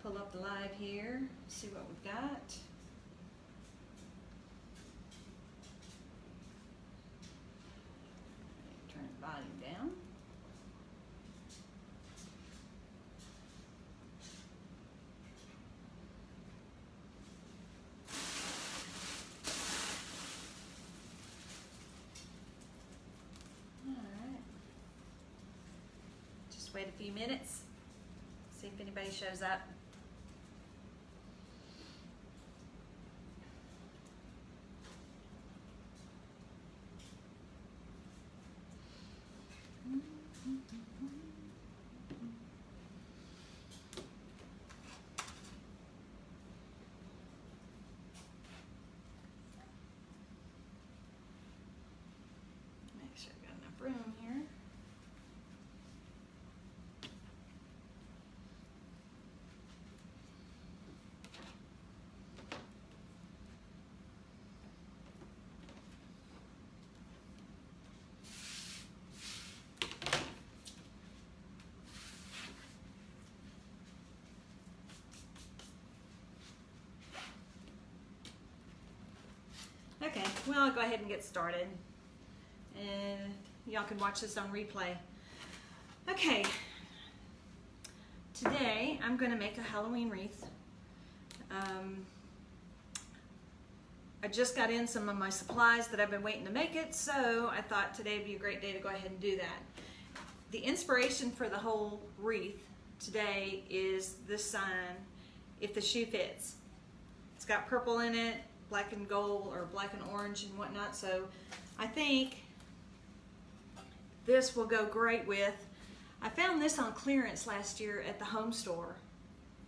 pull up the live here, see what we've got. Turn the volume down. All right. Just wait a few minutes. See if anybody shows up. Make sure I've got enough room here. Okay, well, I'll go ahead and get started, and y'all can watch this on replay. Okay, today I'm going to make a Halloween wreath. I just got in some of my supplies that I've been waiting to make it, so I thought today would be a great day to go ahead and do that. The inspiration for the whole wreath today is this sign, "If the shoe fits." It's got purple in it, black and gold, or black and orange and whatnot, so I think this will go great with. I found this on clearance last year at the home store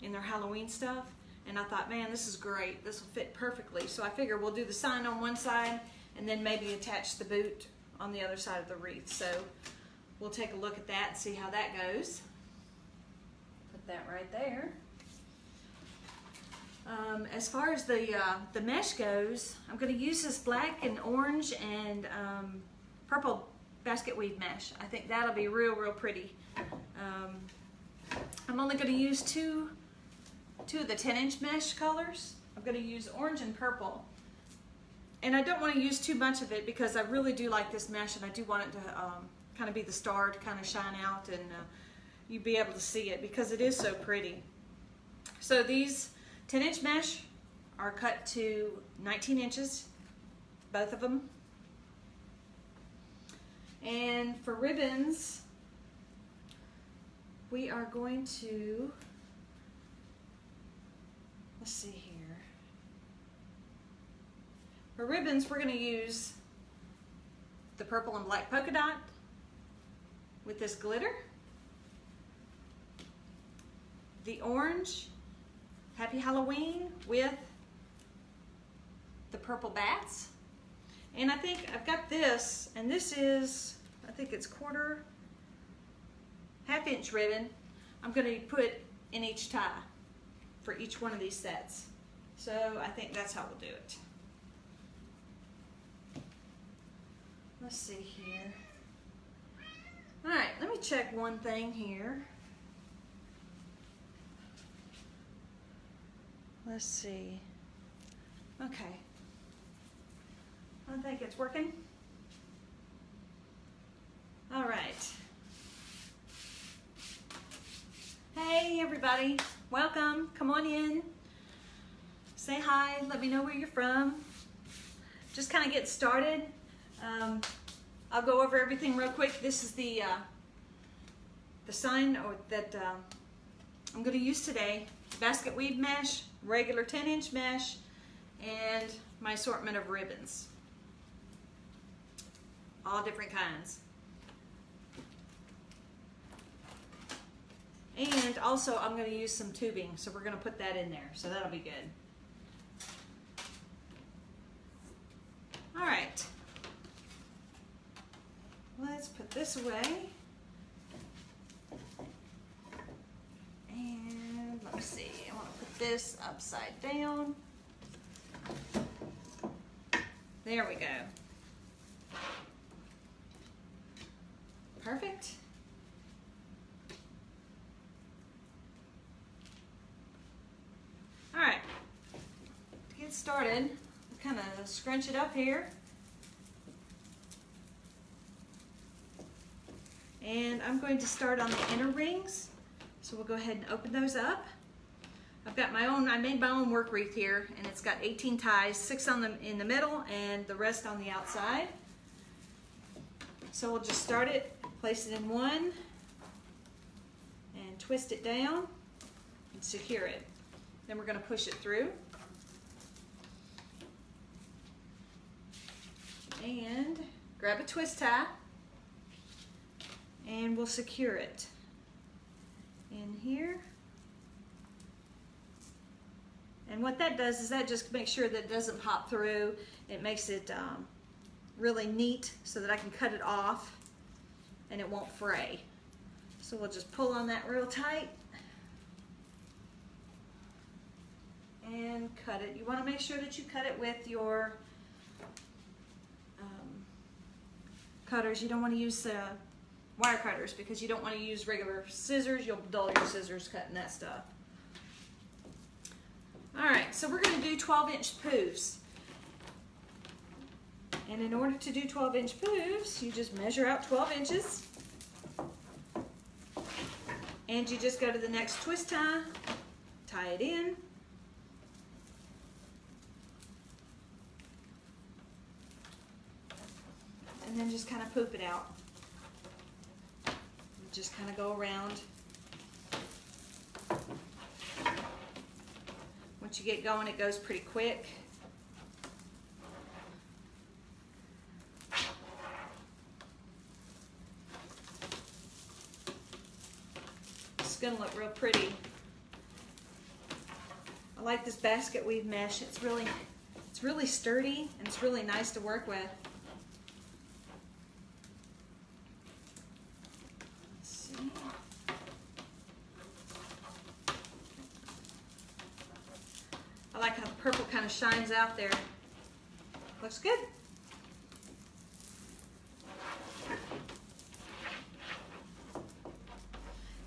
in their Halloween stuff, and I thought, man, this is great, this will fit perfectly. So I figure we'll do the sign on one side and then maybe attach the boot on the other side of the wreath. So we'll take a look at that and see how that goes. Put that right there. As far as the mesh goes, I'm going to use this black and orange and purple basket weave mesh. I think that'll be real pretty. I'm only going to use two of the 10-inch mesh colors. I'm going to use orange and purple. And I don't want to use too much of it because I really do like this mesh, and I do want it to kind of be the star to kind of shine out, and you'd be able to see it because it is so pretty. So these 10-inch mesh are cut to 19 inches, both of them. And for ribbons, we are going to, let's see here. For ribbons, we're going to use the purple and black polka dot with this glitter, the orange Happy Halloween with the purple bats. And I think I've got this, and this is, I think it's half-inch ribbon I'm going to put in each tie for each one of these sets. So I think that's how we'll do it. Let's see here. All right, let me check one thing here. Let's see. Okay. I think it's working. All right. Hey everybody, welcome. Come on in. Say hi, let me know where you're from. Just kind of get started. I'll go over everything real quick. This is the sign that I'm going to use today. Basket weave mesh, regular 10-inch mesh, and my assortment of ribbons. All different kinds. And also I'm going to use some tubing, so we're going to put that in there, so that'll be good. All right. Let's put this away. And let me see, I want to put this upside down. There we go. Perfect. started. Kind of scrunch it up here. And I'm going to start on the inner rings. So we'll go ahead and open those up. I've got my own, I made my own work wreath here, and it's got 18 ties, 6 on them in the middle and the rest on the outside. So we'll just start it, place it in one, and twist it down and secure it. Then we're going to push it through. And grab a twist tie, and we'll secure it in here. And what that does is that just makes sure that it doesn't pop through. It makes it really neat so that I can cut it off and it won't fray. So we'll just pull on that real tight and cut it. You want to make sure that you cut it with your cutters. You don't want to use wire cutters because you don't want to use regular scissors. You'll dull your scissors cutting that stuff. Alright, so we're going to do 12-inch poofs. And in order to do 12-inch poofs, you just measure out 12 inches. And you just go to the next twist tie, tie it in. And then just kind of poof it out. Just kind of go around. Once you get going, it goes pretty quick. It's going to look real pretty. I like this basket weave mesh. It's really sturdy and it's really nice to work with. I like how the purple kind of shines out there. Looks good.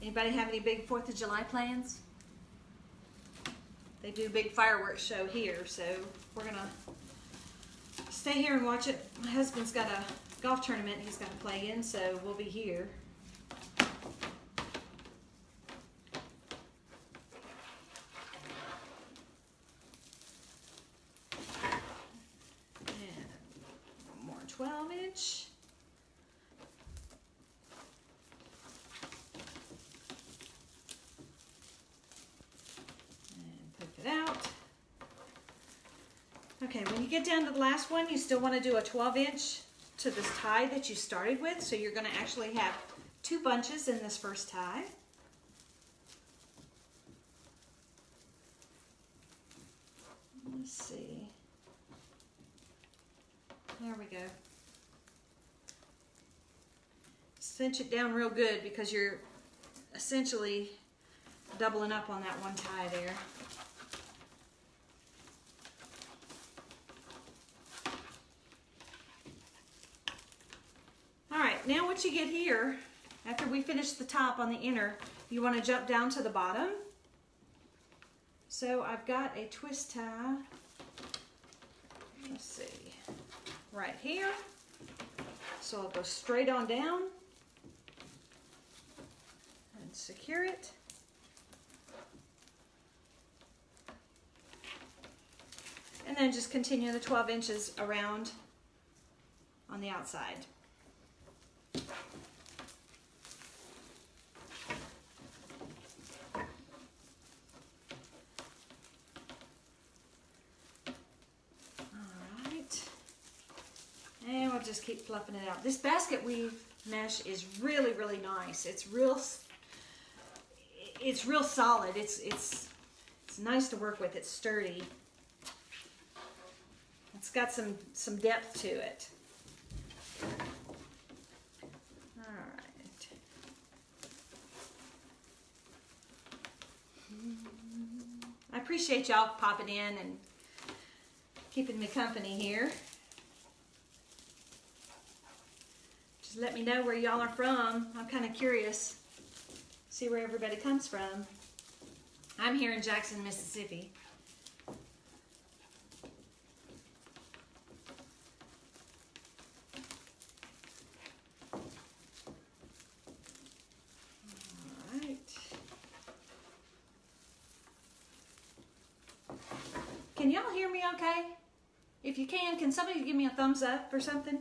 Anybody have any big 4th of July plans? They do a big fireworks show here, so we're gonna stay here and watch it. My husband's got a golf tournament he's got to play in, so we'll be here. And one more 12-inch. Out. Okay, when you get down to the last one, you still want to do a 12-inch to this tie that you started with. So you're going to actually have 2 bunches in this first tie. Let's see. There we go. Cinch it down real good because you're essentially doubling up on that one tie there. Now what you get here, after we finish the top on the inner, you want to jump down to the bottom. So I've got a twist tie, let's see, right here. So I'll go straight on down and secure it. And then just continue the 12 inches around on the outside. And we'll just keep fluffing it out. This basket weave mesh is really, really nice. It's real solid. It's nice to work with. It's sturdy. It's got some depth to it. All right. I appreciate y'all popping in and keeping me company here. Just let me know where y'all are from. I'm kind of curious. See where everybody comes from. I'm here in Jackson, Mississippi. Can y'all hear me okay? If you can somebody give me a thumbs up or something?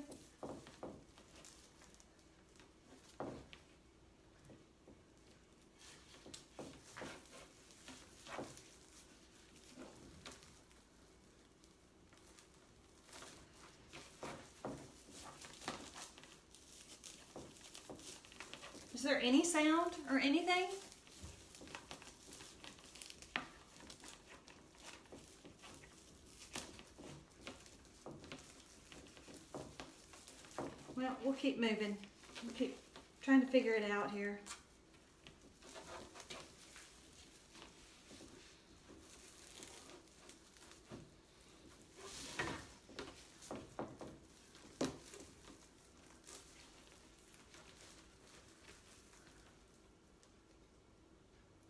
Is there any sound or anything? Well, we'll keep moving. We'll keep trying to figure it out here.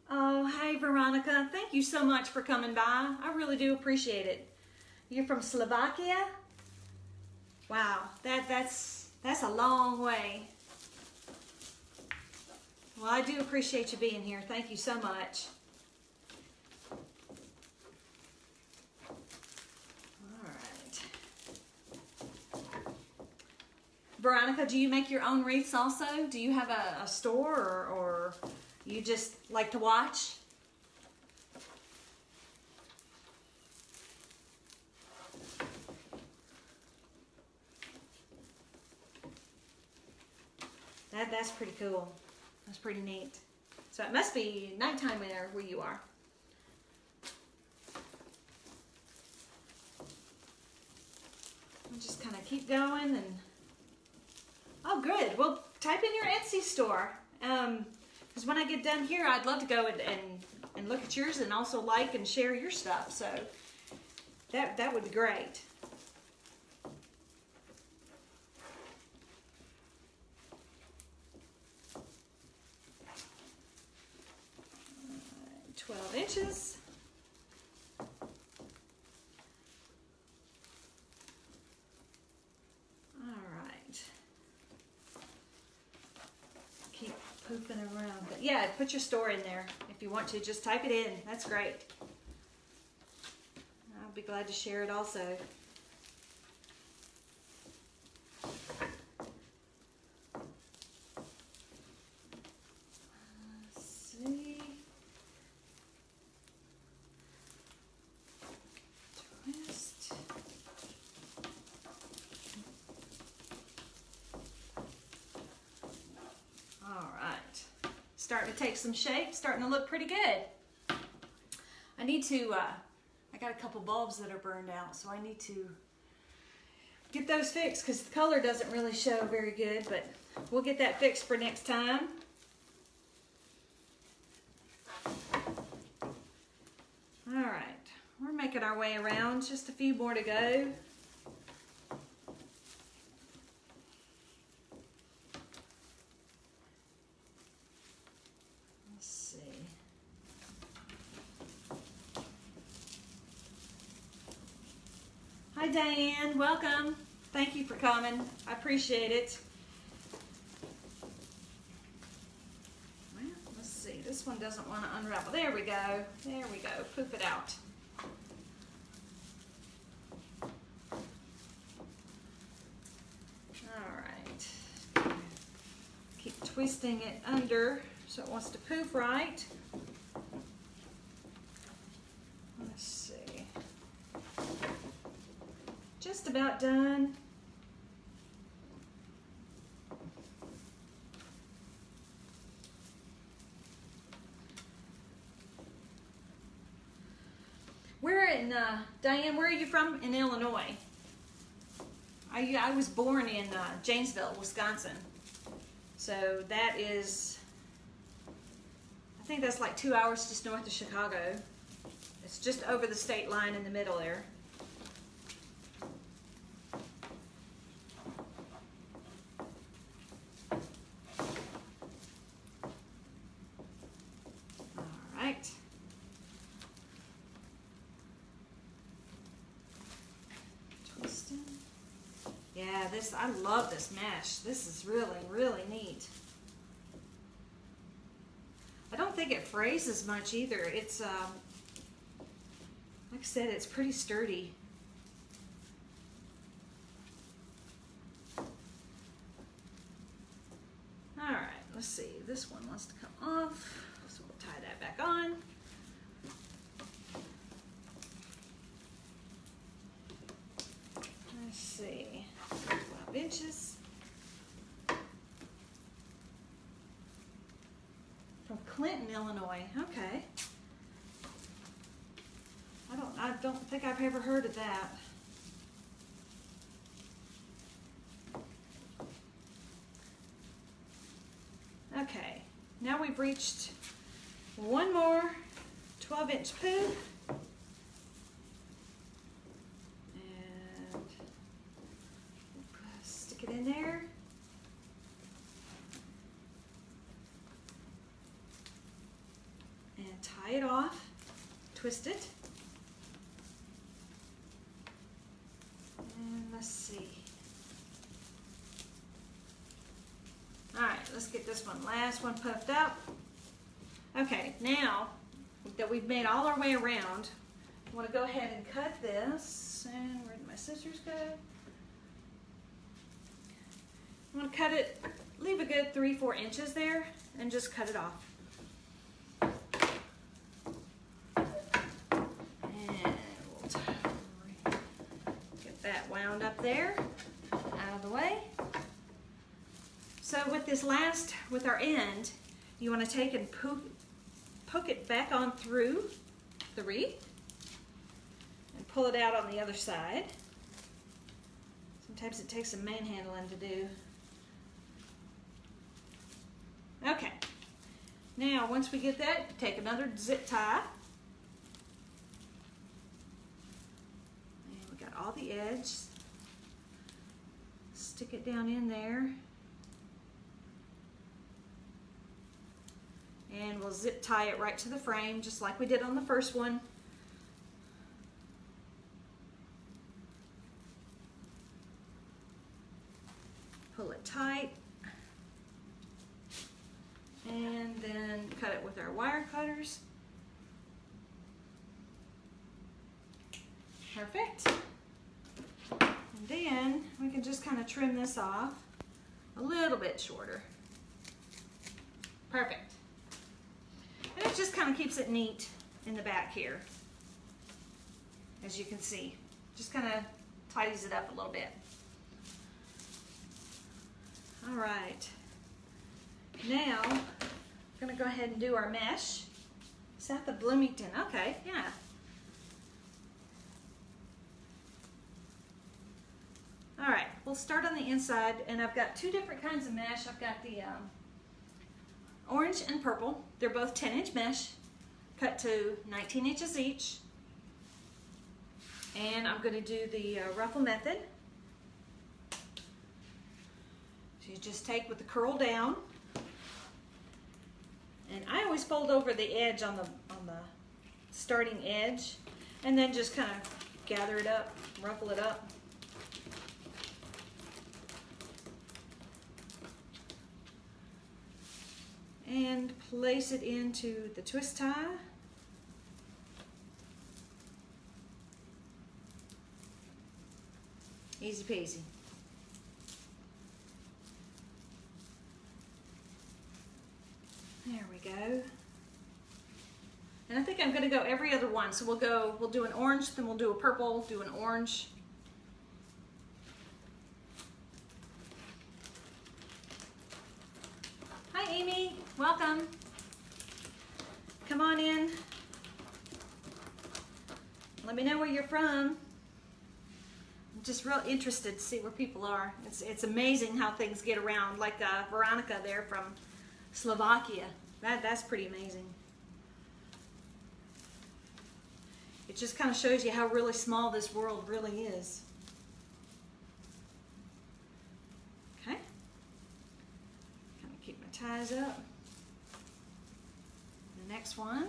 Oh, hey Veronica. Thank you so much for coming by. I really do appreciate it. You're from Slovakia? Wow, that's a long way. Well, I do appreciate you being here. Thank you so much. All right. Veronica, do you make your own wreaths also? Do you have a store or you just like to watch? That's pretty cool. That's pretty neat. So it must be nighttime there where you are. I'll just kind of keep going and... Oh, good. Well, type in your Etsy store. Because when I get done here, I'd love to go and look at yours and also like and share your stuff. So that would be great. 12 inches. All right. Keep pooping around. But yeah, put your store in there if you want to. Just type it in. That's great. I'll be glad to share it also. Starting to take some shape, starting to look pretty good. I need to, I got a couple bulbs that are burned out, so I need to get those fixed because the color doesn't really show very good, but we'll get that fixed for next time. All right, we're making our way around, just a few more to go. Hi Diane, welcome. Thank you for coming. I appreciate it. Well, let's see. This one doesn't want to unravel. There we go. There we go. Poop it out. All right. Keep twisting it under so it wants to poof right. Let's see. Just about done. We're in, Diane, where are you from? In Illinois. I was born in Janesville, Wisconsin. So that is, I think that's like 2 hours just north of Chicago. It's just over the state line in the middle there. Yeah, I love this mesh. This is really, really neat. I don't think it frays as much either. It's Like I said, it's pretty sturdy. All right, let's see. This one wants to come off, so we'll tie that back on. Let's see, 12 inches. From Clinton, Illinois. Okay. I don't think I've ever heard of that. Okay, now we've reached one more 12-inch poop. And we'll stick it in there. And tie it off, twist it. And let's see. All right, let's get this one, last one puffed up. Okay, now that we've made all our way around, I want to go ahead and cut this. And where did my scissors go? I want to cut it, leave a good 3-4 inches there, and just cut it off. And we'll get that wound up there, out of the way. So with this with our end, you want to take and poke it back on through the wreath and pull it out on the other side. Sometimes it takes some manhandling to do. Okay, now once we get that, take another zip tie. And we got all the edge. Stick it down in there. And we'll zip tie it right to the frame, just like we did on the first one. Pull it tight. And then cut it with our wire cutters. Perfect. And then we can just kind of trim this off a little bit shorter. Perfect. And it just kind of keeps it neat in the back here, as you can see. Just kind of tidies it up a little bit. All right. Now, I'm going to go ahead and do our mesh. Is that the Bloomington? Okay, yeah. All right, we'll start on the inside, and I've got two different kinds of mesh. I've got the orange and purple. They're both 10-inch mesh, cut to 19 inches each. And I'm going to do the ruffle method. So you just take with the curl down, and I always fold over the edge on the starting edge, and then just kind of gather it up, ruffle it up. And place it into the twist tie. Easy peasy. There we go. And I think I'm going to go every other one. So we'll do an orange, then we'll do a purple, do an orange. Hi Amy, welcome. Come on in. Let me know where you're from. I'm just real interested to see where people are. It's amazing how things get around, like Veronica there from Slovakia. That's pretty amazing. It just kind of shows you how really small this world really is. Okay. Kind of keep my ties up. The next one.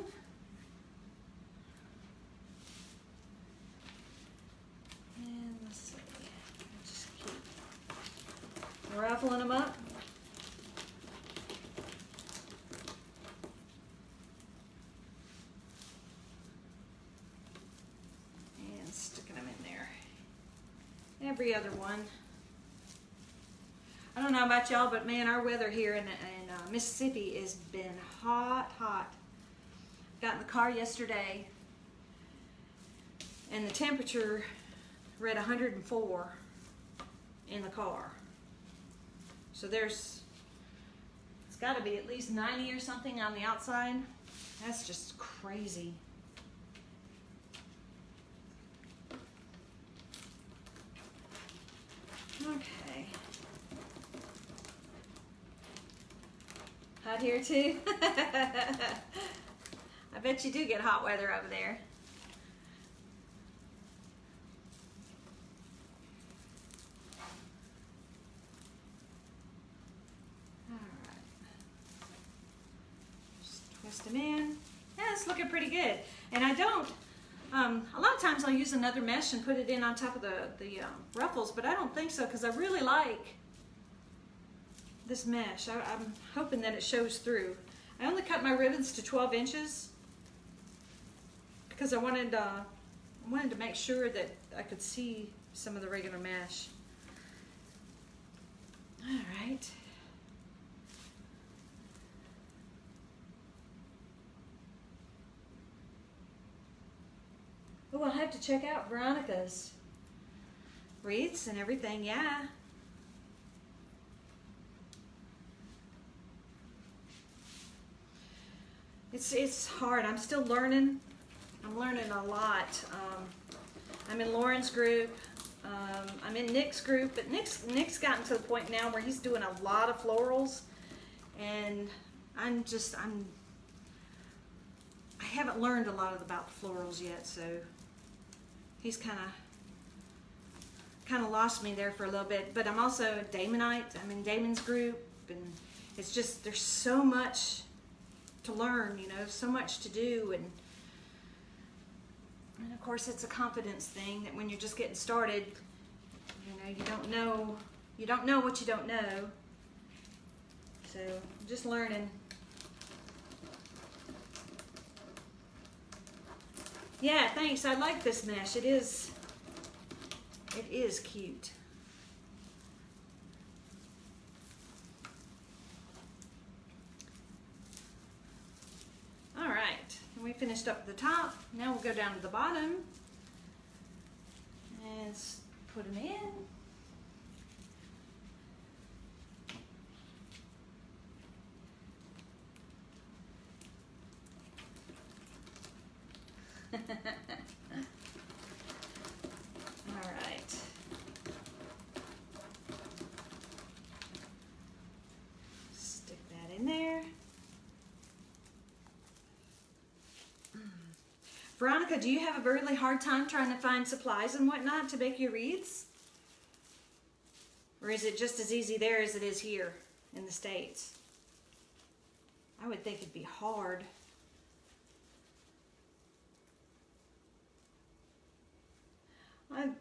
And let's see. Just keep ruffling them up. every other one. I don't know about y'all, but man, our weather here in Mississippi has been hot, hot. Got in the car yesterday, and the temperature read 104 in the car. So it's got to be at least 90 or something on the outside. That's just crazy. Okay. Hot here too? I bet you do get hot weather over there. Alright. Just twist them in. Yeah, it's looking pretty good. And I don't, a lot of times I'll use another mesh and put it in on top of the ruffles, but I don't think so because I really like this mesh. I'm hoping that it shows through. I only cut my ribbons to 12 inches because I wanted to make sure that I could see some of the regular mesh. All right. Oh, I'll have to check out Veronica's wreaths and everything, yeah. It's hard. I'm still learning. I'm learning a lot. I'm in Lauren's group. I'm in Nick's group, but Nick's gotten to the point now where he's doing a lot of florals, and I haven't learned a lot about florals yet, so he's kind of lost me there for a little bit. But I'm also a Damonite. I'm in Damon's group, and it's just there's so much to learn, you know, so much to do, and of course it's a confidence thing that when you're just getting started, you know, you don't know what you don't know. So just learning. Yeah, thanks. I like this mesh. It is cute. All right, and we finished up the top. Now we'll go down to the bottom and put them in. All right. Stick that in there. Veronica, do you have a really hard time trying to find supplies and whatnot to make your wreaths? Or is it just as easy there as it is here in the States? I would think it'd be hard. I've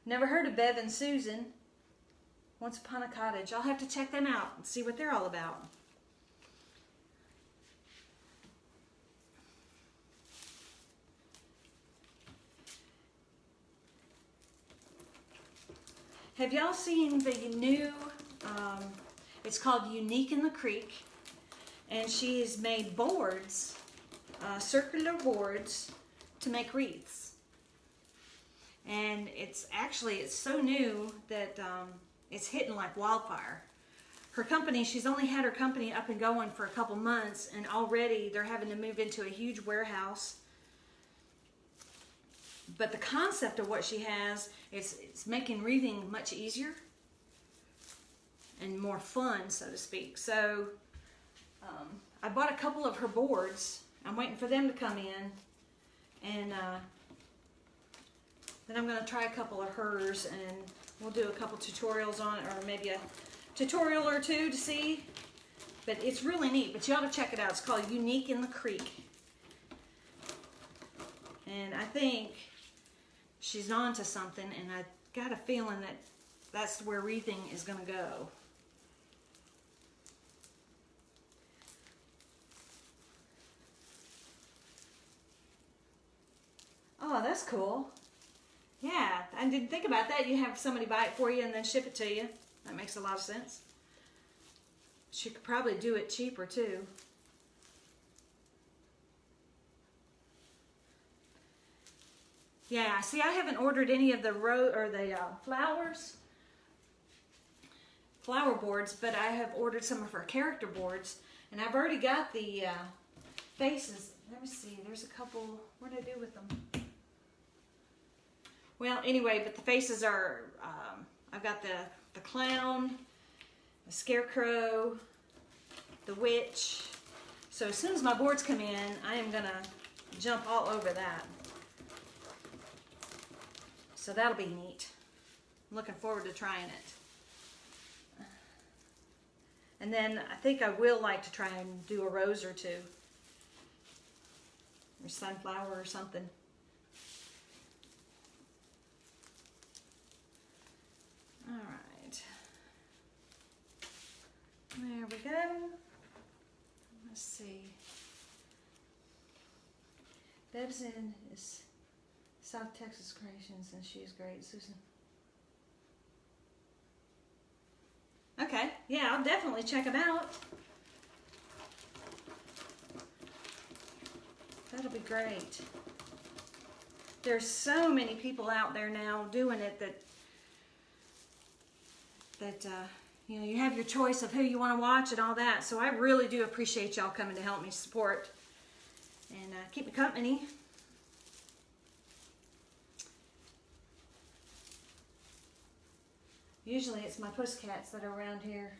never heard of Bev and Susan. Once Upon a Cottage. I'll have to check them out and see what they're all about. Have y'all seen the new, it's called Unique in the Creek, and she has made boards, circular boards to make wreaths. And it's so new that it's hitting like wildfire. Her company, she's only had her company up and going for a couple months, and already they're having to move into a huge warehouse. But the concept of what she has, it's making wreathing much easier and more fun, so to speak. So I bought a couple of her boards. I'm waiting for them to come in, and then I'm going to try a couple of hers, and we'll do a couple tutorials on it, or maybe a tutorial or two to see. But it's really neat, but you ought to check it out. It's called Unique in the Creek. And I think she's on to something, and I got a feeling that that's where wreathing is going to go. Oh, that's cool. Yeah, I didn't think about that. You have somebody buy it for you and then ship it to you. That makes a lot of sense. She could probably do it cheaper too. Yeah, see, I haven't ordered any of the flower boards, but I have ordered some of her character boards, and I've already got the faces. Let me see, there's a couple. What did I do with them? Well, anyway, but the faces are, I've got the clown, the scarecrow, the witch. So as soon as my boards come in, I am gonna jump all over that. So that'll be neat. I'm looking forward to trying it. And then I think I will like to try and do a rose or two. Or sunflower or something. All right. There we go. Let's see. Deb's in is South Texas Creations, and she's great, Susan. Okay, yeah, I'll definitely check them out. That'll be great. There's so many people out there now doing it that you know, you have your choice of who you want to watch and all that. So I really do appreciate y'all coming to help me support and keep me company. Usually it's my pussycats that are around here.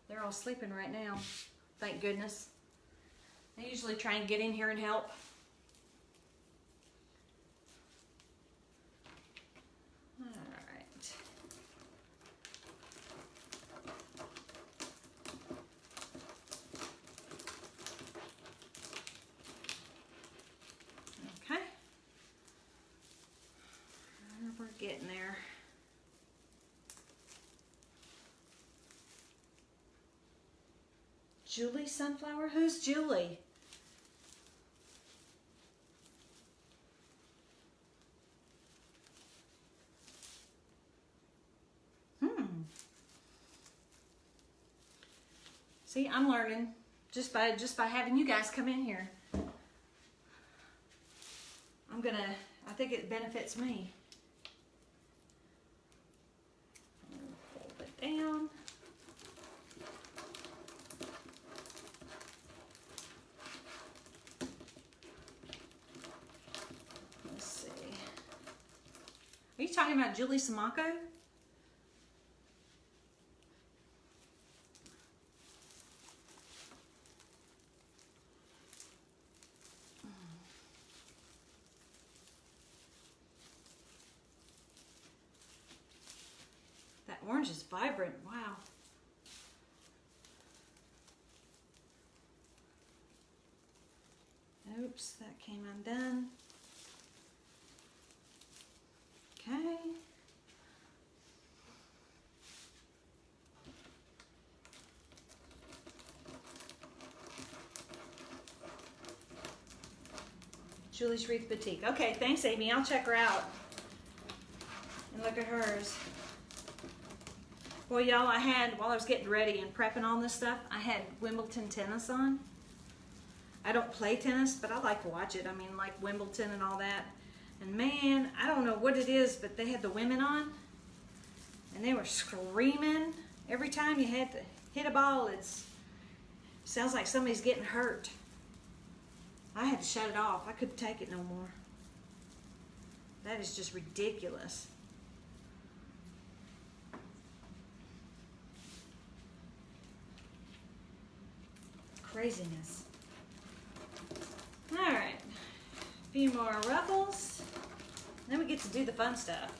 They're all sleeping right now, thank goodness. I usually try and get in here and help. We're getting there. Julie Sunflower? Who's Julie? See, I'm learning just by having you guys come in here. I think it benefits me. Fold it down. Let's see. Are you talking about Julie Samako? That orange is vibrant. Wow. Oops, that came undone. Okay. Julie's Wreath Boutique. Okay, thanks, Amy. I'll check her out and look at hers. Well, y'all, while I was getting ready and prepping all this stuff, I had Wimbledon tennis on. I don't play tennis, but I like to watch it. I mean, like Wimbledon and all that. And man, I don't know what it is, but they had the women on, and they were screaming. Every time you had to hit a ball, it sounds like somebody's getting hurt. I had to shut it off. I couldn't take it no more. That is just ridiculous. Craziness. All right, a few more ruffles. Then we get to do the fun stuff.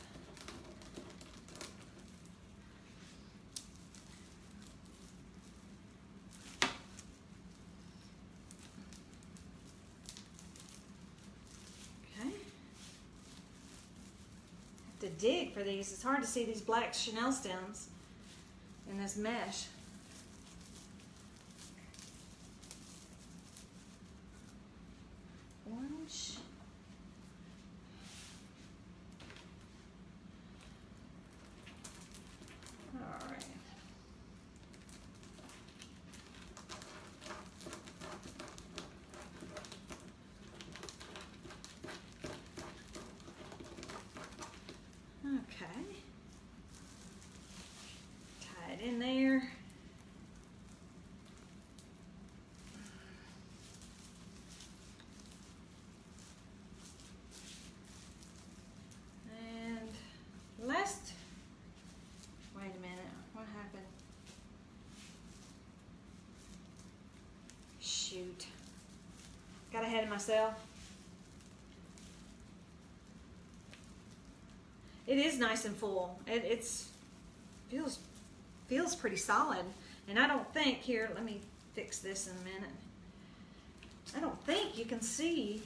Okay. Have to dig for these. It's hard to see these black Chanel stems in this mesh. Orange. ahead of myself. It is nice and full. It's feels pretty solid. And I don't think, here, let me fix this in a minute. I don't think you can see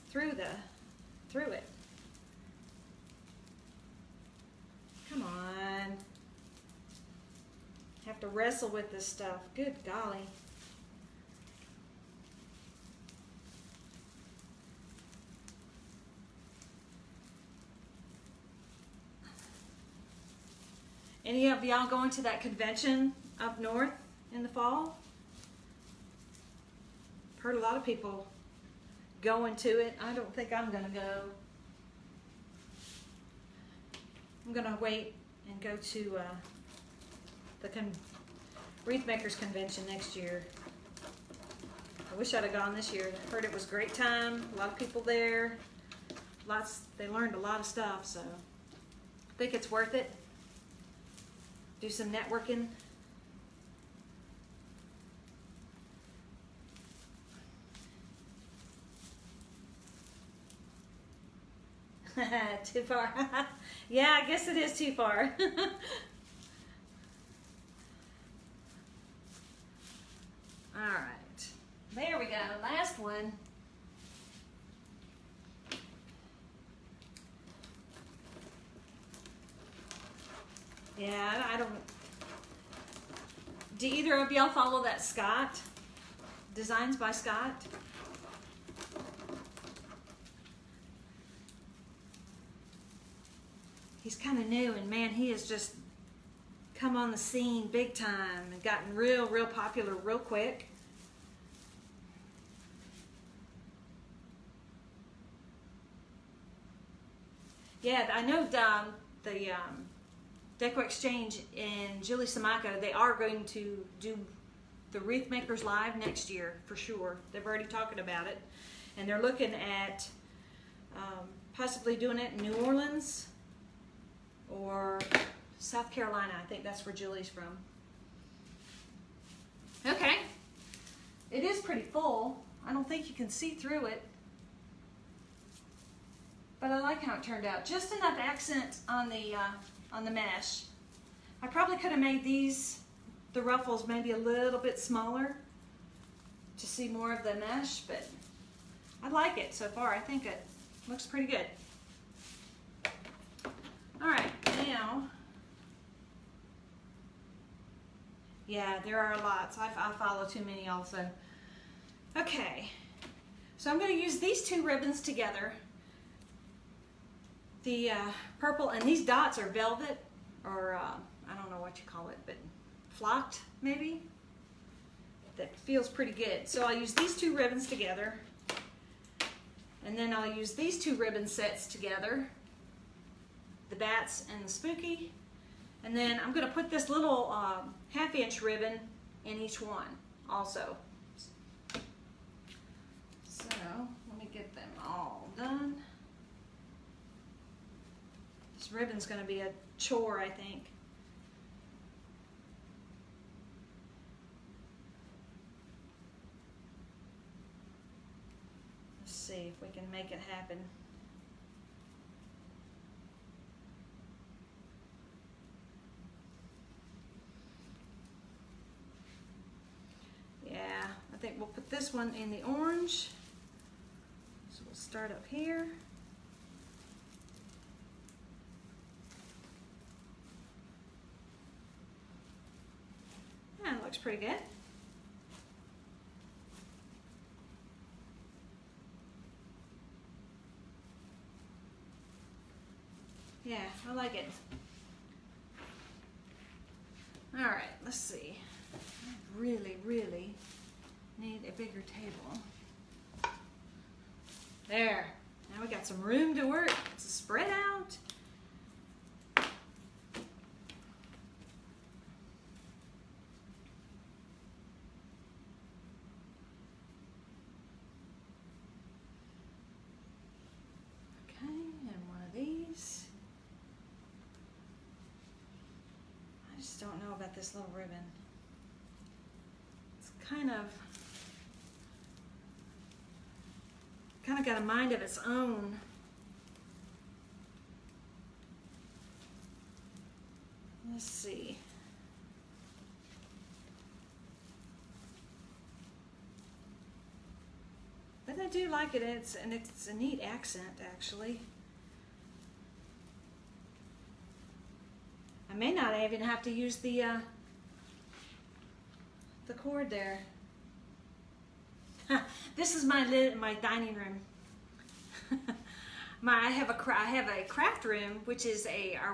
through it. Come on. Have to wrestle with this stuff. Good golly. Any of y'all going to that convention up north in the fall? Heard a lot of people going to it. I don't think I'm gonna go. I'm gonna wait and go to the Wreath Makers Convention next year. I wish I'd have gone this year. I heard it was a great time. A lot of people there. They learned a lot of stuff, so I think it's worth it. Do some networking. Too far. Yeah, I guess it is too far. All right. There we go. Last one. Yeah, I don't. Do either of y'all follow that Scott? Designs by Scott? He's kind of new, and man, he has just come on the scene big time and gotten real popular real quick. Yeah, I know the Deco Exchange and Julie Samaco, they are going to do the Wreath Makers Live next year for sure. They've already talking about it, and they're looking at possibly doing it in New Orleans or South Carolina. I think that's where Julie's from. Okay, it is pretty full. I don't think you can see through it, but I like how it turned out. Just enough accent on the mesh. I probably could have made the ruffles maybe a little bit smaller to see more of the mesh, but I like it so far. I think it looks pretty good. All right, now, yeah, there are lots. I follow too many also. Okay, so I'm going to use these two ribbons together. The purple, and these dots are velvet, or I don't know what you call it, but flocked maybe. That feels pretty good. So I'll use these two ribbons together, and then I'll use these two ribbon sets together, the bats and the spooky, and then I'm going to put this little 1/2-inch ribbon in each one also. So let me get them all done. This ribbon's going to be a chore, I think. Let's see if we can make it happen. Yeah, I think we'll put this one in the orange. So we'll start up here. Yeah, it looks pretty good. Yeah, I like it. All right, let's see. I really need a bigger table. There. Now we got some room to work to spread out. Don't know about this little ribbon. It's kind of of got a mind of its own. Let's see. But I do like it. It's a neat accent, actually. I may not even have to use the cord there. This is my dining room. I have a craft room, which is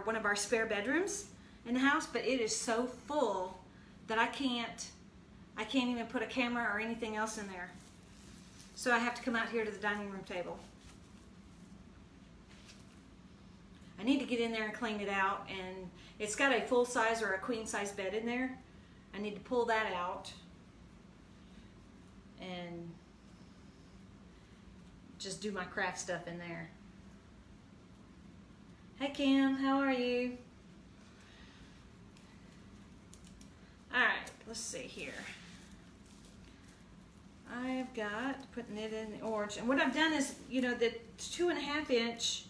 one of our spare bedrooms in the house, but it is so full that I can't even put a camera or anything else in there. So I have to come out here to the dining room table. I need to get in there and clean it out, and it's got a full size or a queen size bed in there. I need to pull that out and just do my craft stuff in there. Hey Kim, how are you? All right, let's see here. I've got putting it in the orange, and what I've done is, you know, the 2.5 inch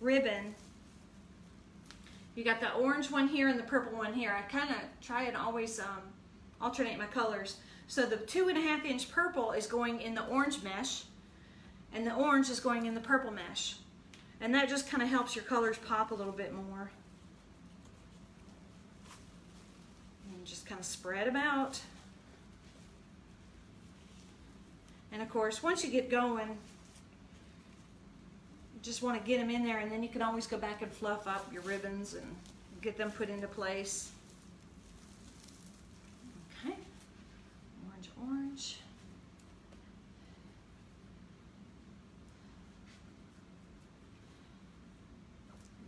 ribbon. You got the orange one here and the purple one here. I kind of try and always alternate my colors. So the 2.5 inch purple is going in the orange mesh, and the orange is going in the purple mesh. And that just kind of helps your colors pop a little bit more. And just kind of spread them out. And of course, once you get going, you just want to get them in there, and then you can always go back and fluff up your ribbons and get them put into place. Okay, orange, orange.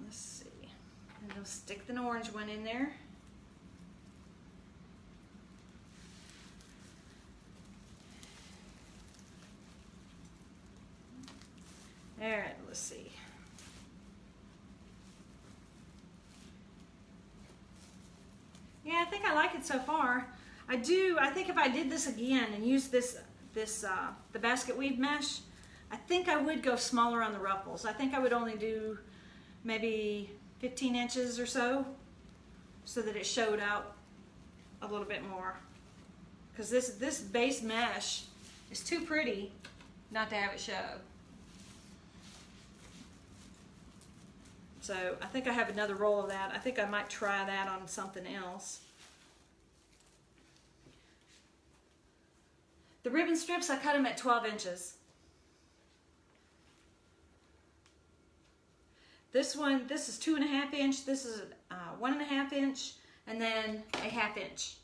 Let's see, and I'll stick the orange one in there. All right, let's see. Yeah, I think I like it so far. I think if I did this again and used the basket weave mesh, I think I would go smaller on the ruffles. I think I would only do maybe 15 inches or so that it showed out a little bit more. Because this base mesh is too pretty not to have it show. So I think I have another roll of that. I think I might try that on something else. The ribbon strips, I cut them at 12 inches. This is 2.5 inch, this is 1.5 inch, and then a 1/2 inch.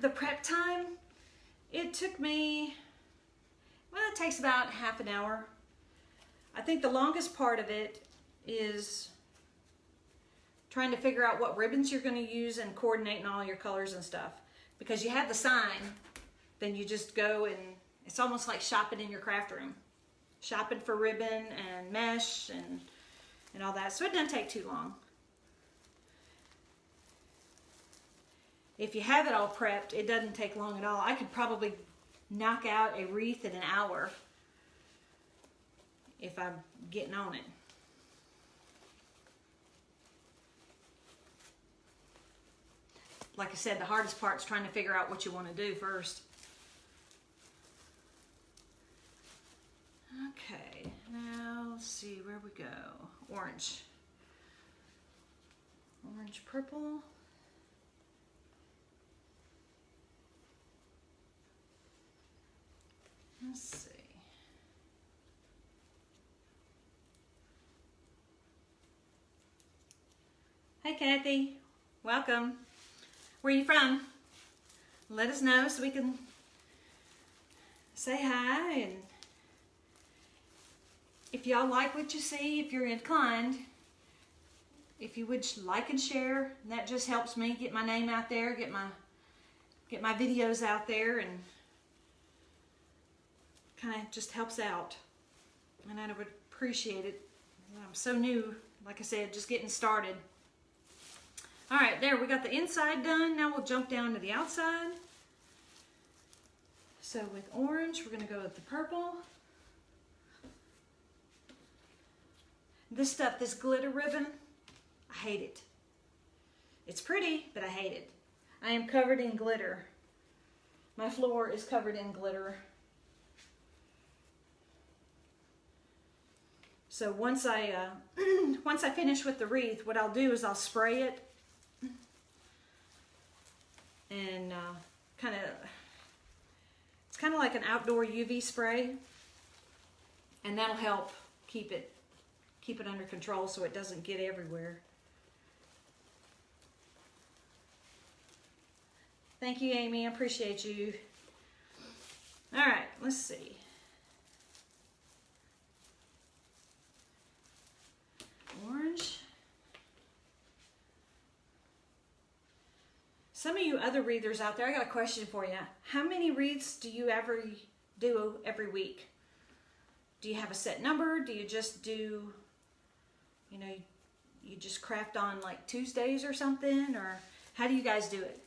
The prep time, it took me, well, it takes about half an hour. I think the longest part of it is trying to figure out what ribbons you're going to use and coordinating all your colors and stuff. Because you have the sign, then you just go and it's almost like shopping in your craft room. Shopping for ribbon and mesh and all that. So it doesn't take too long. If you have it all prepped, it doesn't take long at all. I could probably knock out a wreath in an hour if I'm getting on it. Like I said, the hardest part is trying to figure out what you want to do first. Okay, now let's see where we go. Orange. Orange, purple. Let's see. Hi Kathy, welcome. Where are you from? Let us know so we can say hi, and if y'all like what you see, if you're inclined, if you would like and share, that just helps me get my name out there, get my videos out there, and kind of just helps out, and I would appreciate it. I'm so new, like I said, just getting started. All right, there, we got the inside done. Now we'll jump down to the outside. So with orange, we're going to go with the purple. This stuff, this glitter ribbon, I hate it. It's pretty, but I hate it. I am covered in glitter. My floor is covered in glitter. So once I finish with the wreath, what I'll do is I'll spray it and it's kind of like an outdoor UV spray, and that'll help keep it under control so it doesn't get everywhere. Thank you, Amy. I appreciate you. All right, let's see. Orange. Some of you other wreathers out there, I got a question for you. How many wreaths do you ever do every week? Do you have a set number? Do you just do, you know, you just craft on like Tuesdays or something? Or how do you guys do it?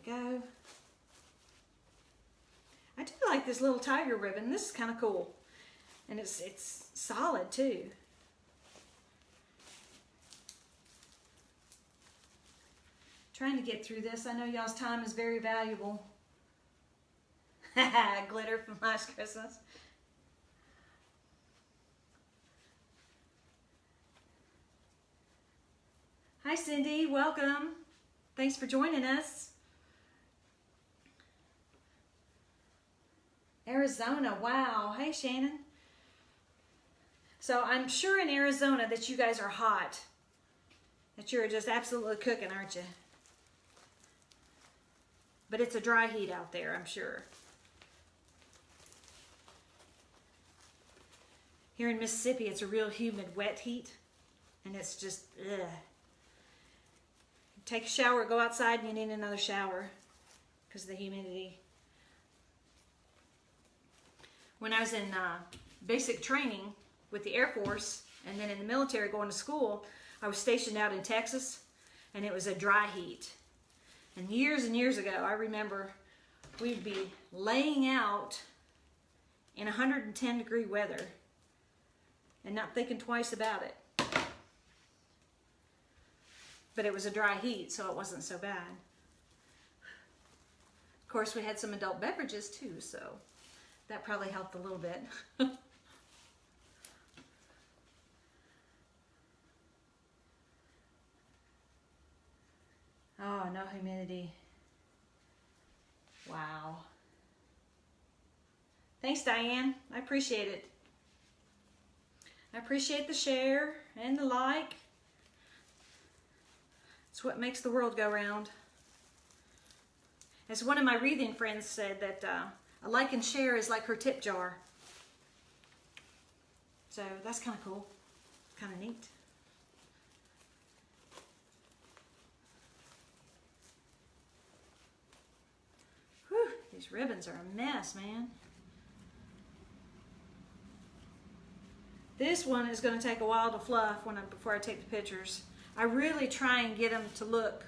Go. I do like this little tiger ribbon. This is kind of cool, and it's solid too. Trying to get through this. I know y'all's time is very valuable. Glitter from last Christmas. Hi Cindy, welcome. Thanks for joining us. Arizona, wow. Hey, Shannon. So I'm sure in Arizona that you guys are hot. That you're just absolutely cooking, aren't you? But it's a dry heat out there, I'm sure. Here in Mississippi, it's a real humid, wet heat. And it's just, ugh. Take a shower, go outside, and you need another shower because of the humidity. When I was in basic training with the Air Force and then in the military going to school, I was stationed out in Texas, and it was a dry heat. And years ago, I remember we'd be laying out in 110 degree weather and not thinking twice about it. But it was a dry heat, so it wasn't so bad. Of course, we had some adult beverages too, so that probably helped a little bit. Oh, no humidity. Wow. Thanks, Diane. I appreciate it. I appreciate the share and the like. It's what makes the world go round. As one of my wreathing friends said, that a like and share is like her tip jar. So that's kind of cool. Kind of neat. Whew, these ribbons are a mess, man. This one is going to take a while to fluff before I take the pictures. I really try and get them to look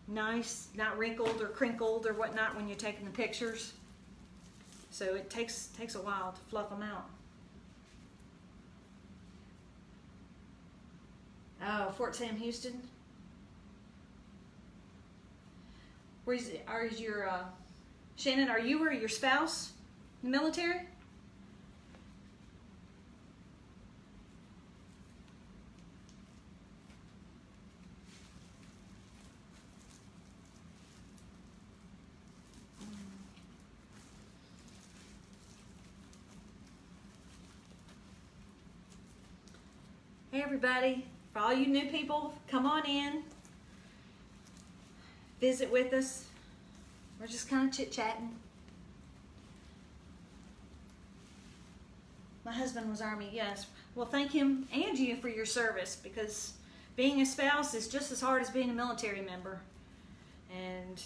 nice, not wrinkled or crinkled or whatnot when you're taking the pictures. So it takes a while to fluff them out. Oh, Fort Sam Houston. Shannon, are you or your spouse in the military? Hey everybody, for all you new people, come on in, visit with us. We're just kind of chit-chatting. My husband was Army, yes. Well, thank him and you for your service, because being a spouse is just as hard as being a military member. And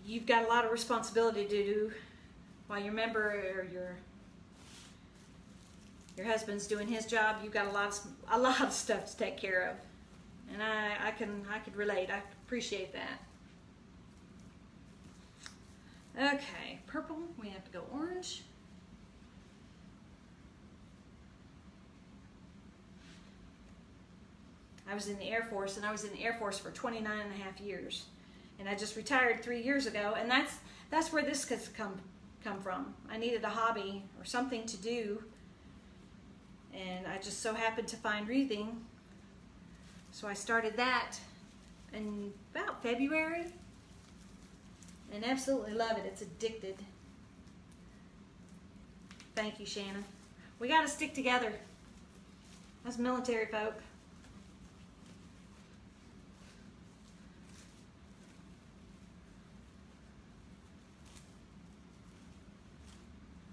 you've got a lot of responsibility to do while you're a member or your husband's doing his job, you've got a lot of stuff to take care of. And I could relate. I appreciate that. Okay, purple, we have to go orange. I was in the Air Force, and I was in the Air Force for 29 and a half years. And I just retired 3 years ago, and that's where this has come from. I needed a hobby or something to do, and I just so happened to find wreathing. So I started that in about February, and absolutely love it. It's addicted. Thank you, Shannon. We got to stick together. Us military folk.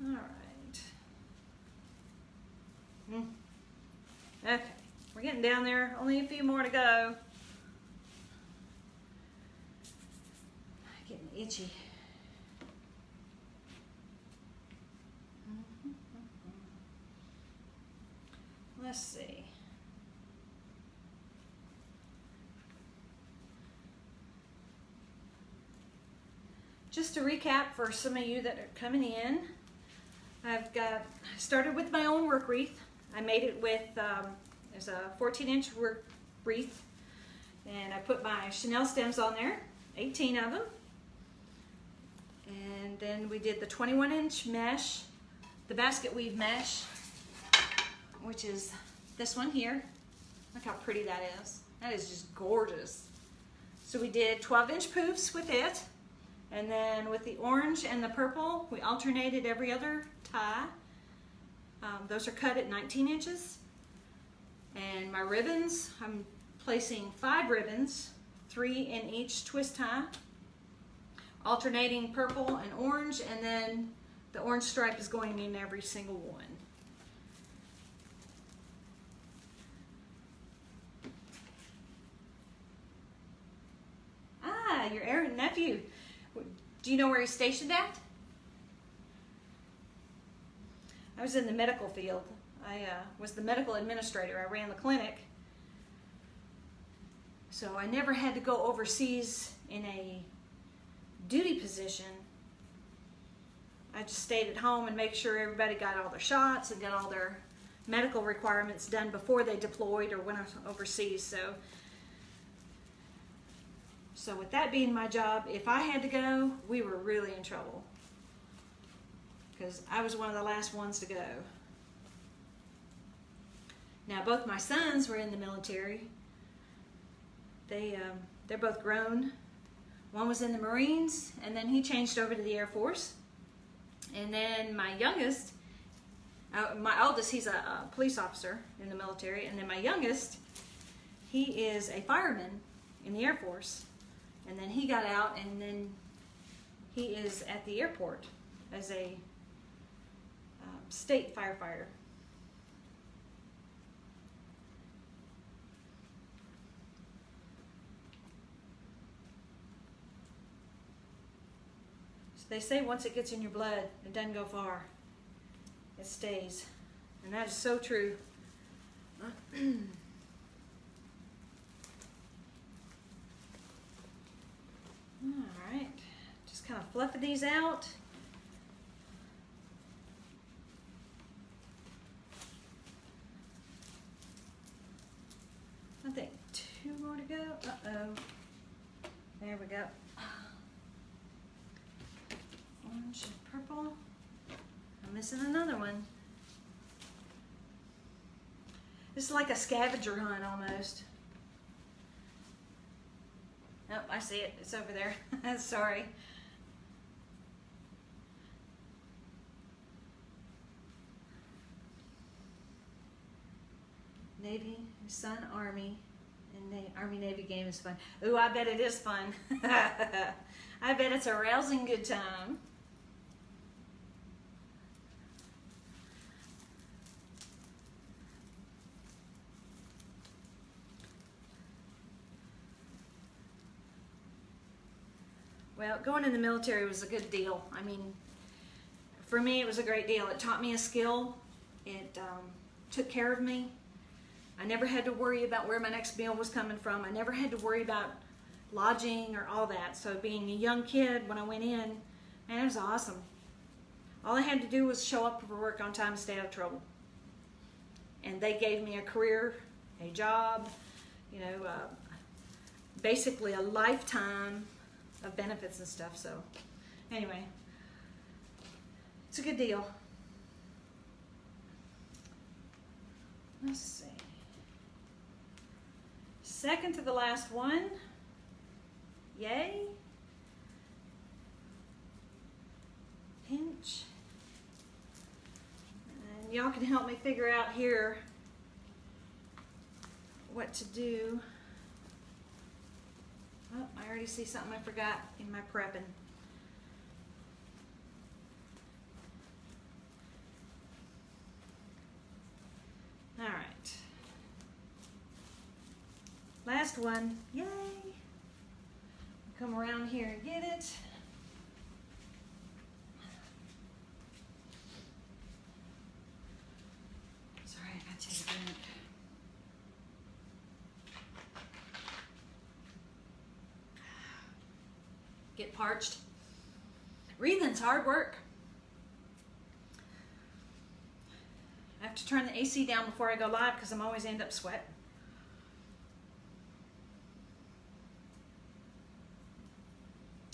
All right. Okay, we're getting down there. Only a few more to go. Getting itchy. Let's see. Just to recap for some of you that are coming in, I started with my own work wreath. I made it with, there's a 14-inch wreath, and I put my chenille stems on there, 18 of them. And then we did the 21-inch mesh, the basket weave mesh, which is this one here. Look how pretty that is. That is just gorgeous. So we did 12-inch poofs with it. And then with the orange and the purple, we alternated every other tie. Those are cut at 19 inches. And my ribbons, I'm placing 5 ribbons, 3 in each twist tie, alternating purple and orange, and then the orange stripe is going in every single one. Ah, your nephew. Do you know where he's stationed at? I was in the medical field. I was the medical administrator. I ran the clinic. So I never had to go overseas in a duty position. I just stayed at home and make sure everybody got all their shots and got all their medical requirements done before they deployed or went overseas. So with that being my job, if I had to go, we were really in trouble because I was one of the last ones to go. Now both my sons were in the military. They're both grown. One was in the Marines, and then he changed over to the Air Force. And then my youngest, my oldest, he's a police officer in the military, and then my youngest, he is a fireman in the Air Force. And then he got out, and then he is at the airport as a state firefighter. So they say once it gets in your blood, it doesn't go far. It stays. And that is so true. Alright, just kind of fluffing these out. I think 2 more to go. Uh-oh. There we go. Orange and purple. I'm missing another one. This is like a scavenger hunt almost. Oh, I see it. It's over there. Sorry. Navy, Sun, Army, and Army-Navy game is fun. Ooh, I bet it is fun. I bet it's a rousing good time. Well, going in the military was a good deal. I mean, for me, it was a great deal. It taught me a skill It took care of me. I never had to worry about where my next meal was coming from. I never had to worry about lodging or all that. So being a young kid, when I went in, man, it was awesome. All I had to do was show up for work on time and stay out of trouble. And they gave me a career, a job, you know, basically a lifetime of benefits and stuff. So anyway, it's a good deal. Let's see. Second to the last one. Yay. Pinch. And y'all can help me figure out here what to do. Oh, I already see something I forgot in my prepping. All right. Last one. Yay. Come around here and get it. Sorry, I gotta take a drink. Get parched. Wreathing's hard work. I have to turn the AC down before I go live because I'm always end up sweating.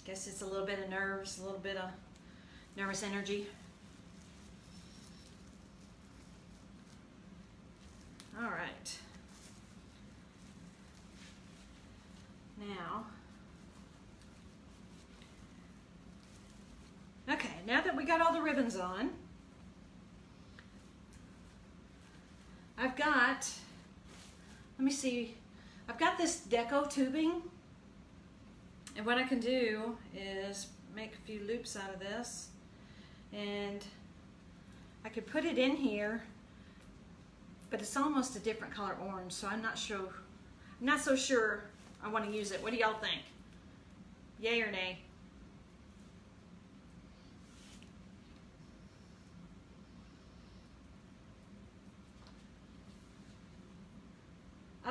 Guess it's a little bit of nerves, a little bit of nervous energy. All right. Now, okay, now that we got all the ribbons on, I've got, let me see, I've got this Deco tubing, and what I can do is make a few loops out of this, and I could put it in here, but it's almost a different color orange, so I'm not so sure I want to use it. What do y'all think? Yay or nay?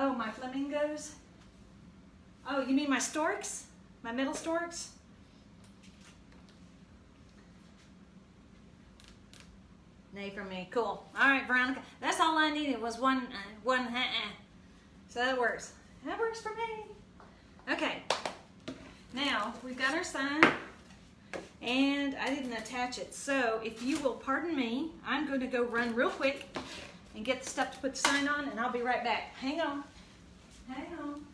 Oh, my flamingos? Oh, you mean my storks? My middle storks? Nay for me. Cool. All right, Veronica. That's all I needed was one. So that works. That works for me. Okay. Now, we've got our sign, and I didn't attach it. So, if you will pardon me, I'm going to go run real quick and get the stuff to put the sign on, and I'll be right back. Hang on. Hang on.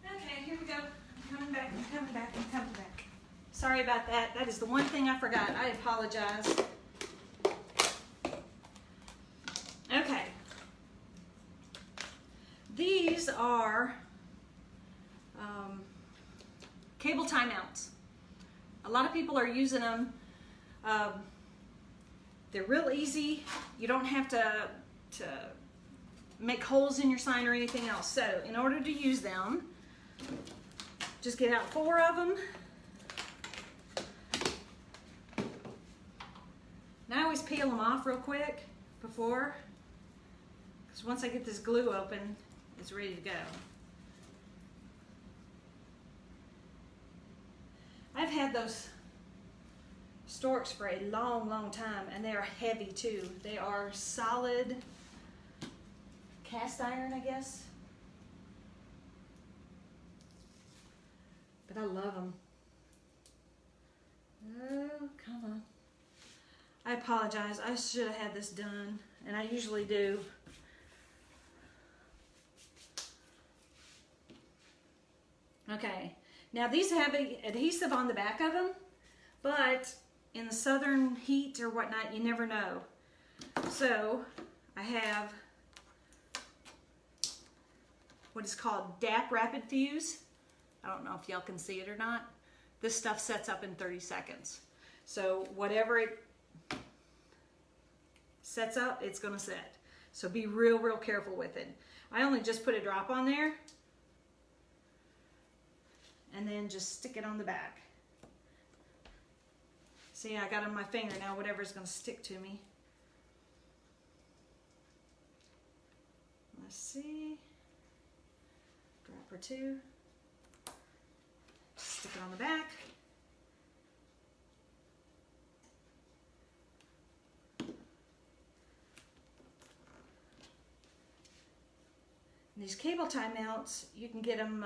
Okay, here we go. I'm coming back, I'm coming back, I'm coming back. Sorry about that. That is the one thing I forgot. I apologize. Okay. These are cable timeouts. A lot of people are using them. They're real easy. You don't have to make holes in your sign or anything else. So in order to use them, just get out 4 of them. Now I always peel them off real quick before, because once I get this glue open, it's ready to go. I've had those storks for a long, long time, and they are heavy too. They are solid cast iron, I guess. But I love them. Oh, come on. I apologize. I should have had this done, and I usually do. Okay, now these have adhesive on the back of them, but in the southern heat or whatnot, you never know. So I have what is called DAP Rapid Fuse. I don't know if y'all can see it or not. This stuff sets up in 30 seconds. So whatever it sets up, it's gonna set. So be real, real careful with it. I only just put a drop on there and then just stick it on the back. See, I got it on my finger now, whatever's gonna stick to me. Let's see, drop or two, just stick it on the back. And these cable tie mounts, you can get them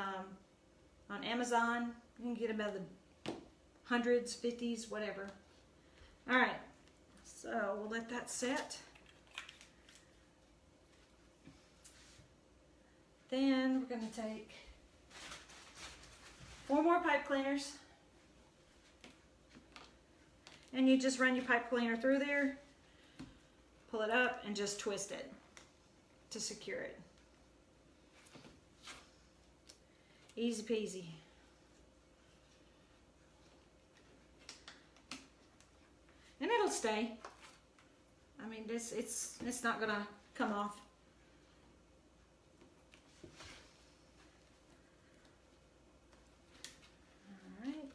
on Amazon. You can get them by the hundreds, 50s, whatever. All right, so we'll let that set. Then we're going to take 4 more pipe cleaners. And you just run your pipe cleaner through there, pull it up, and just twist it to secure it. Easy peasy. And it'll stay. I mean, it's not gonna come off. All right.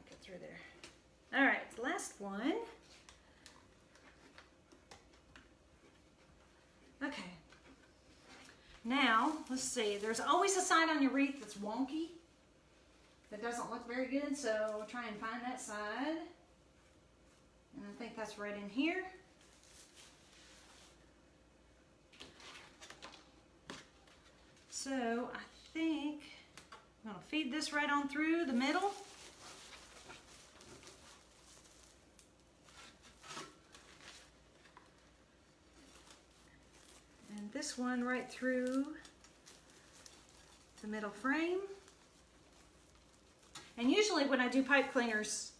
Get through there. All right, last one. Okay, now let's see, there's always a side on your wreath that's wonky, that doesn't look very good, so try and find that side. And I think that's right in here. So I think I'm gonna feed this right on through the middle. And this one right through the middle frame. And usually when I do pipe cleaners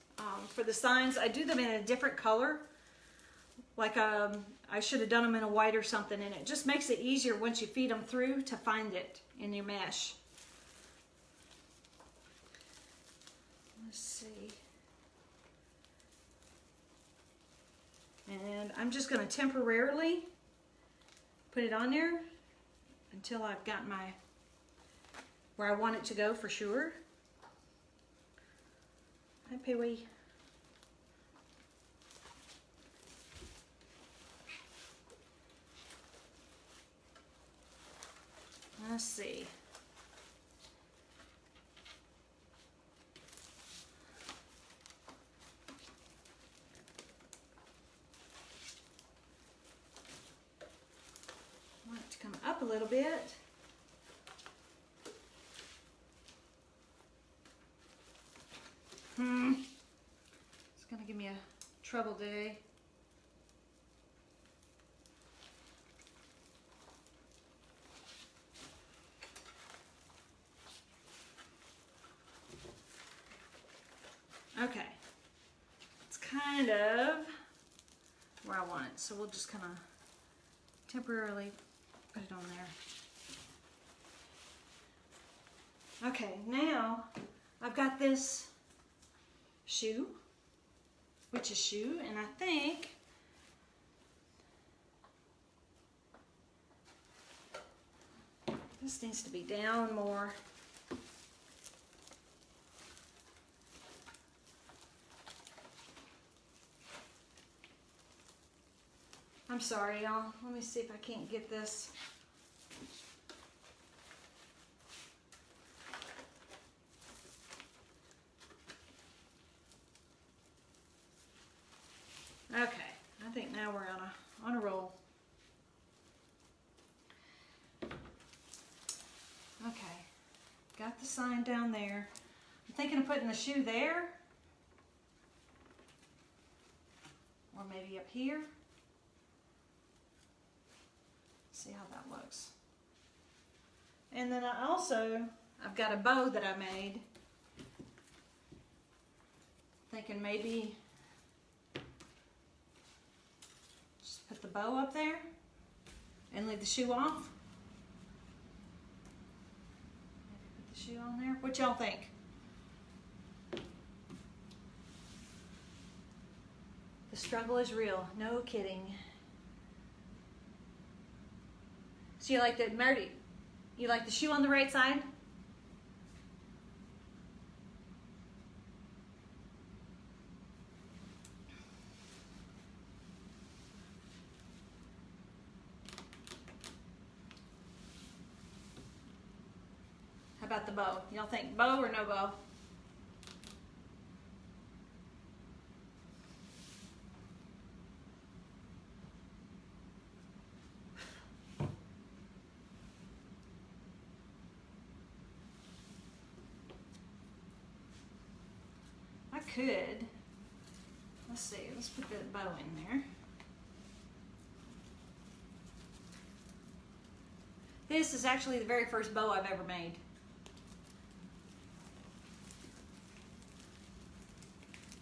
for the signs, I do them in a different color. Like I should have done them in a white or something, and it just makes it easier once you feed them through to find it in your mesh. Let's see. And I'm just going to temporarily put it on there until I've got my, where I want it to go for sure. Hi, Pee-wee. Let's see. I want it to come up a little bit. It's gonna give me a trouble day. Okay, it's kind of where I want it, so we'll just kind of temporarily put it on there. Okay, now I've got this shoe, witch's shoe, and I think this needs to be down more. I'm sorry, y'all. Let me see if I can't get this. Okay, I think now we're on a roll. Okay, got the sign down there. I'm thinking of putting the shoe there, or maybe up here. See how that looks. And then I've got a bow that I made. Thinking maybe just put the bow up there and leave the shoe off. Maybe put the shoe on there. What y'all think? struggle is real. No kidding. So you like the Marty? You like the shoe on the right side? How about the bow? Y'all think bow or no bow? I could. Let's see. Let's put the bow in there. This is actually the very first bow I've ever made.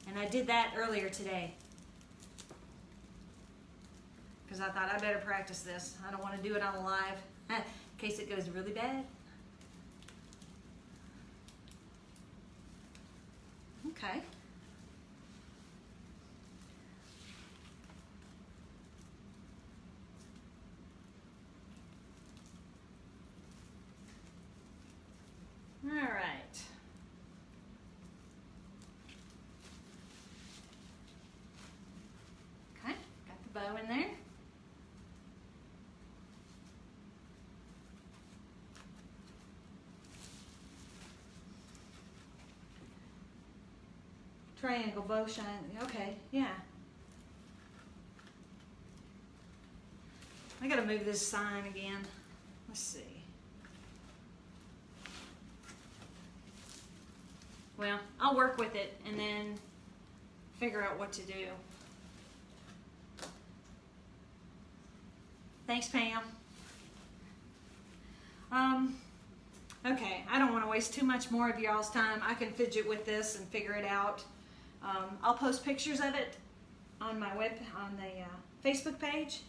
And I did that earlier today. Because I thought I better practice this. I don't want to do it on a live in case it goes really bad. Okay. All right. Okay, got the bow in there. Triangle bow shine. Okay, yeah. I gotta move this sign again. Let's see. Well, I'll work with it and then figure out what to do. Thanks, Pam. Okay, I don't want to waste too much more of y'all's time. I can fidget with this and figure it out. I'll post pictures of it on my the Facebook page.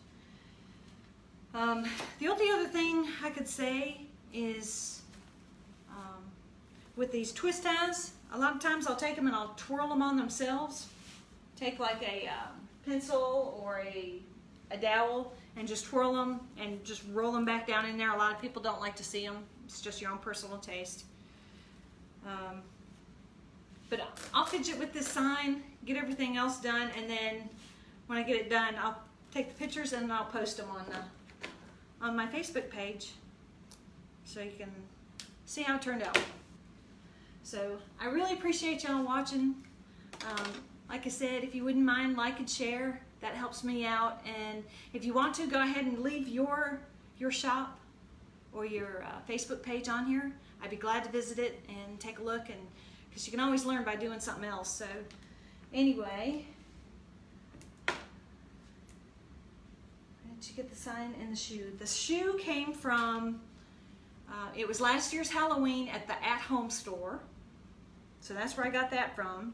The only other thing I could say is with these twist ties, a lot of times I'll take them and I'll twirl them on themselves. Take like a pencil or a dowel and just twirl them and just roll them back down in there. A lot of people don't like to see them. It's just your own personal taste. But I'll fidget with this sign, get everything else done, and then when I get it done, I'll take the pictures and I'll post them on my Facebook page so you can see how it turned out. So I really appreciate y'all watching. Like I said, if you wouldn't mind, like and share. That helps me out. And if you want to, go ahead and leave your shop or your Facebook page on here. I'd be glad to visit it and take a look, and because you can always learn by doing something else. So anyway, where did you get the sign and the shoe? The shoe came from, it was last year's Halloween at the At Home store. So that's where I got that from.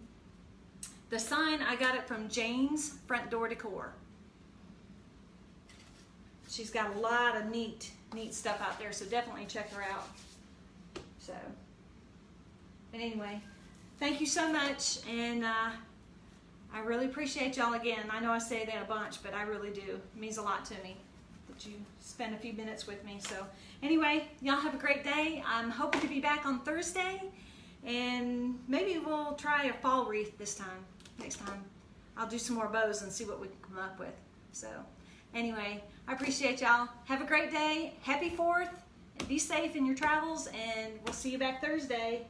The sign, I got it from Jane's Front Door Decor. She's got a lot of neat stuff out there, so definitely check her out. So, but anyway, thank you so much, and I really appreciate y'all again. I know I say that a bunch, but I really do. It means a lot to me that you spend a few minutes with me. So anyway, y'all have a great day. I'm hoping to be back on Thursday, and maybe we'll try a fall wreath this time. Next time I'll do some more bows and see what we can come up with. So anyway, I appreciate y'all. Have a great day. Happy 4th. And be safe in your travels, and we'll see you back Thursday.